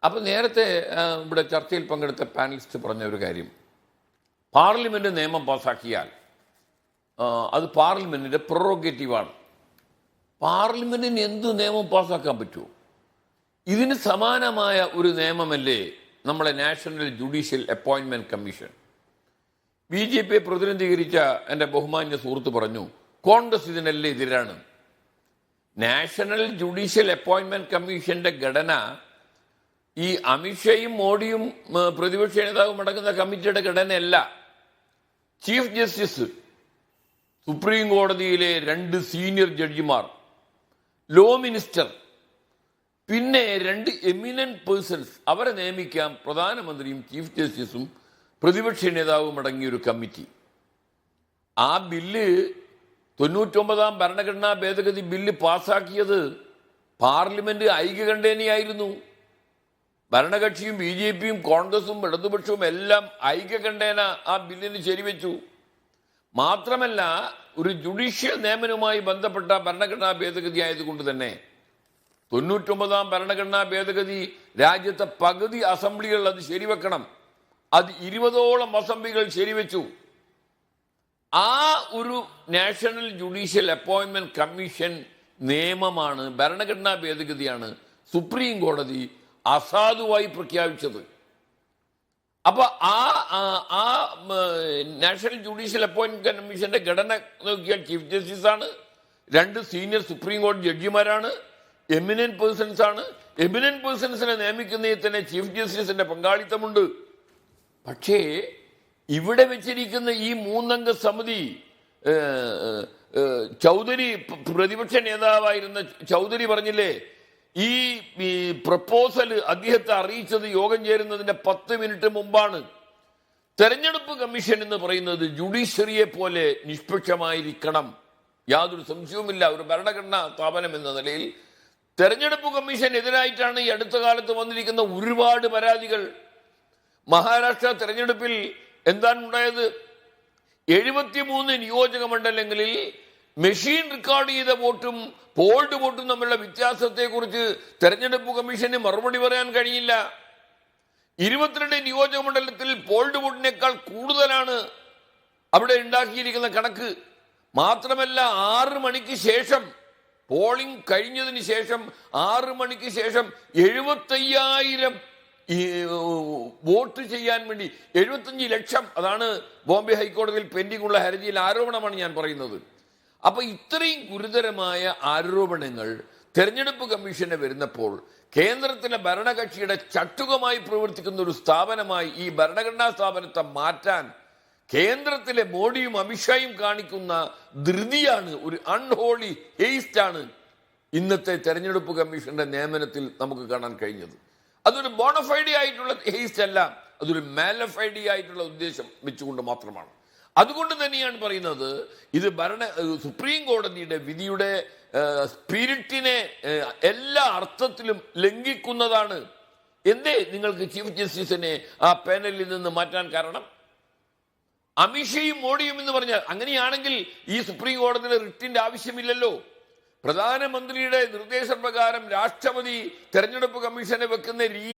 അപ്പോൾ നേരത്തെ ഇവിടെ ചർച്ചയിൽ പങ്കെടുത്ത പാനലിസ്റ്റ് പറഞ്ഞ ഒരു കാര്യം, പാർലമെൻറ്റ് നിയമം പാസ്സാക്കിയാൽ അത് പാർലമെൻറ്റിൻ്റെ പ്രൊറോഗേറ്റീവാണ്. പാർലമെൻറ്റിന് എന്ത് നിയമം പാസ്സാക്കാൻ പറ്റുമോ? ഇതിന് സമാനമായ ഒരു നിയമമല്ലേ നമ്മളെ national judicial appointment commission. BJP പ്രതിനിധീകരിച്ച എൻ്റെ ബഹുമാന്യ സുഹൃത്ത് പറഞ്ഞു, കോൺഗ്രസ് ഇതിനെല്ലാം എതിരാണ്. നാഷണൽ ജുഡീഷ്യൽ അപ്പോയിൻമെൻറ്റ് കമ്മീഷൻ്റെ ഘടന ഈ അമിത്ഷയും മോഡിയും പ്രതിപക്ഷ നേതാവും അടങ്ങുന്ന കമ്മിറ്റിയുടെ ഘടനയല്ല. ചീഫ് ജസ്റ്റിസ്, സുപ്രീം കോടതിയിലെ 2 സീനിയർ ജഡ്ജിമാർ, ലോ മിനിസ്റ്റർ, പിന്നെ 2 എമിനന്റ് പേഴ്സൺസ്, അവരെ നിയമിക്കാം പ്രധാനമന്ത്രിയും ചീഫ് ജസ്റ്റിസും പ്രതിപക്ഷ നേതാവും അടങ്ങിയൊരു കമ്മിറ്റി. ആ ബില്ല് 99ാം ഭരണഘടനാ ഭേദഗതി ബില്ല് പാസ്സാക്കിയത് പാർലമെന്റ് ഐക്യകണ്ഠേനയായിരുന്നു. ഭരണകക്ഷിയും BJPയും കോൺഗ്രസും ഇടതുപക്ഷവും എല്ലാം ഐക്യകണ്ഠേന ആ ബില്ലിന് ശരിവെച്ചു. മാത്രമല്ല, ഒരു ജുഡീഷ്യൽ നിയമനവുമായി ബന്ധപ്പെട്ട ഭരണഘടനാ ഭേദഗതി ആയതുകൊണ്ട് തന്നെ 99ാം ഭരണഘടനാ ഭേദഗതി രാജ്യത്തെ പകുതി അസംബ്ലികൾ അത് ശരിവെക്കണം. അത് 20ഓളം അസംബ്ലികൾ ശരിവെച്ചു. ആ ഒരു നാഷണൽ ജുഡീഷ്യൽ അപ്പോയിൻമെന്റ് കമ്മീഷൻ നിയമമാണ്, ഭരണഘടനാ ഭേദഗതിയാണ് സുപ്രീം കോടതി അസാധുവായി പ്രഖ്യാപിച്ചത്. അപ്പൊ ആ നാഷണൽ ജുഡീഷ്യൽ അപ്പോയിൻമെന്റ് കമ്മീഷന്റെ ഘടന നോക്കിയാൽ ചീഫ് ജസ്റ്റിസ് ആണ്, 2 സീനിയർ സുപ്രീം കോടതി ജഡ്ജിമാരാണ്, എമിനന്റ് പേഴ്സൺസ് ആണ്. എമിനന്റ് പേഴ്സൺസിനെ നിയമിക്കുന്നതിൽ തന്നെ ചീഫ് ജസ്റ്റിസിന്റെ പങ്കാളിത്തമുണ്ട്. പക്ഷേ ഇവിടെ വെച്ചിരിക്കുന്ന ഈ 3 അംഗ സമിതി, ചൗധരി, പ്രതിപക്ഷ നേതാവായിരുന്ന ചൗധരി പറഞ്ഞില്ലേ, ഈ പ്രപ്പോസൽ അദ്ദേഹത്തെ അറിയിച്ചത് യോഗം ചേരുന്നതിന്റെ 10 മിനിറ്റ് മുമ്പാണ്. തെരഞ്ഞെടുപ്പ് കമ്മീഷൻ എന്ന് പറയുന്നത് ജുഡീഷ്യറിയെ പോലെ നിഷ്പക്ഷമായിരിക്കണം, യാതൊരു സംശയവുമില്ല. ഒരു ഭരണഘടനാ സ്ഥാപനം എന്ന നിലയിൽ തെരഞ്ഞെടുപ്പ് കമ്മീഷൻ എതിരായിട്ടാണ് ഈ അടുത്ത കാലത്ത് വന്നിരിക്കുന്ന ഒരുപാട് പരാതികൾ. മഹാരാഷ്ട്ര തെരഞ്ഞെടുപ്പിൽ എന്താണ് ഉണ്ടായത്? 73 നിയോജക മണ്ഡലങ്ങളിൽ മെഷീൻ റെക്കോർഡ് ചെയ്ത വോട്ടും പോൾഡ് വോട്ടും തമ്മിലുള്ള വ്യത്യാസത്തെക്കുറിച്ച് തെരഞ്ഞെടുപ്പ് കമ്മീഷന് മറുപടി പറയാൻ കഴിയില്ല. 22 നിയോജക മണ്ഡലത്തിൽ പോൾഡ് വോട്ടിനേക്കാൾ കൂടുതലാണ് അവിടെ ഉണ്ടാക്കിയിരിക്കുന്ന കണക്ക്. മാത്രമല്ല, 6 മണിക്ക് ശേഷം, പോളിംഗ് കഴിഞ്ഞതിന് ശേഷം 6 മണിക്ക് ശേഷം 75,000 വോട്ട് ചെയ്യാൻ വേണ്ടി 75 ലക്ഷം, അതാണ് ബോംബെ ഹൈക്കോടതിയിൽ പെൻഡിംഗ് ഉള്ള ഹർജിയിൽ ആരോപണമാണ് ഞാൻ പറയുന്നത്. അപ്പൊ ഇത്രയും ഗുരുതരമായ ആരോപണങ്ങൾ തെരഞ്ഞെടുപ്പ് കമ്മീഷന് വരുന്നപ്പോൾ കേന്ദ്രത്തിലെ ഭരണകക്ഷിയുടെ ചട്ടുകമായി പ്രവർത്തിക്കുന്ന ഒരു സ്ഥാപനമായി ഈ ഭരണഘടനാ സ്ഥാപനത്തെ മാറ്റാൻ കേന്ദ്രത്തിലെ മോഡിയും അമിത്ഷായും കാണിക്കുന്ന ധൃതിയാണ്, ഒരു അൺഹോളി ഹേസ്റ്റാണ് ഇന്നത്തെ തെരഞ്ഞെടുപ്പ് കമ്മീഷന്റെ നിയമനത്തിൽ നമുക്ക് കാണാൻ കഴിഞ്ഞത്. അതൊരു ബോണഫൈഡി ആയിട്ടുള്ള ഹേസ്റ്റ് അല്ല, അതൊരു മാലഫൈഡി ആയിട്ടുള്ള ഉദ്ദേശം വെച്ചുകൊണ്ട് മാത്രമാണ്. അതുകൊണ്ട് തന്നെയാണ് പറയുന്നത്, ഇത് സുപ്രീം കോടതിയുടെ വിധിയുടെ സ്പിരിറ്റിനെ എല്ലാ അർത്ഥത്തിലും ലംഘിക്കുന്നതാണ്. എന്തേ നിങ്ങൾക്ക് ചീഫ് ജസ്റ്റിസിനെ ആ പാനലിൽ നിന്ന് മാറ്റാൻ കാരണം? അമിത്ഷയും മോഡിയും എന്ന് പറഞ്ഞാൽ, അങ്ങനെയാണെങ്കിൽ ഈ സുപ്രീം കോടതിയുടെ റിട്ടിന്റെ ആവശ്യമില്ലല്ലോ. പ്രധാനമന്ത്രിയുടെ നിർദ്ദേശപ്രകാരം രാഷ്ട്രപതി തെരഞ്ഞെടുപ്പ് കമ്മീഷനെ വെക്കുന്ന രീതി